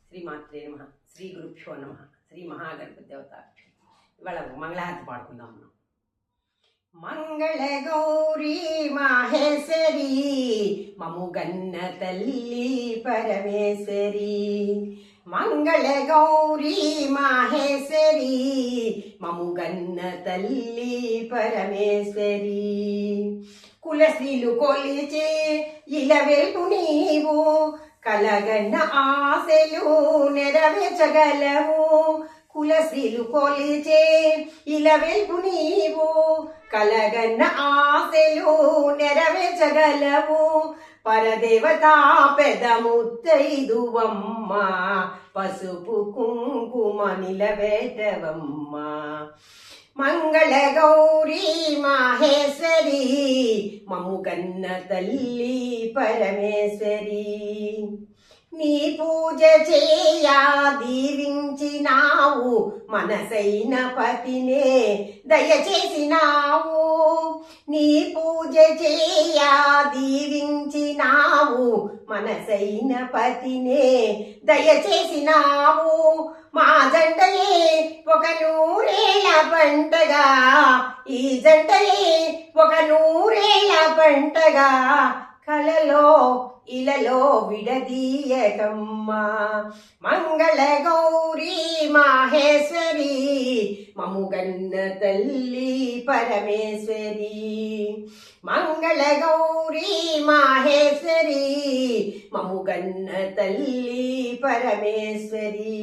శ్రీమాత్రే నమ, శ్రీ గురుభ్యో నమ, శ్రీ మహాగణపతి దేవతాభ్యో. ఇవాళ మంగళహారతి పాడుకుందాం మనం. మంగళ గౌరీ మాహేశ్వరి మముగన్న తల్లి పరమేశ్వరి. మంగళ గౌరీ మాహేశ్వరి మముగన్న తల్లి పరమేశ్వరి. కులశ్రీలు కొలిచే ఇలవెల్పు నీవు, కలగన్న ఆశలు నెరవేర్చగలవు. కులశ్రీలు కొలిచే ఇలవెల్పు నీవు, కలగన్న ఆశలు నెరవేర్చగలవు. పరదేవతా పెదముత్తైదువమ్మ, పసుపు కుంకుమ నిలబెట్టవమ్మ. మంగళ గౌరీ మాహేశ్వరి మముగన్న తల్లి పరమేశ్వరి. నీ పూజ చేయా దీవించినావు, మనసైన పతినే దయచేసినావు. నీ పూజ చేయా దీవించినావు, మనసైన పతినే దయచేసినావు. మా జంటయే ఒక నూరేళ్ల పంటగా, ఈ జంటయే ఒక నూరేళ్ల పంటగా, కలలో ఇలలో విడదీయకమ్మా. మంగళ గౌరీ మాహేశ్వరి మముగన్న తల్లి పరమేశ్వరి. మంగళ గౌరీ మాహేశ్వరి మముగన్న తల్లి పరమేశ్వరి.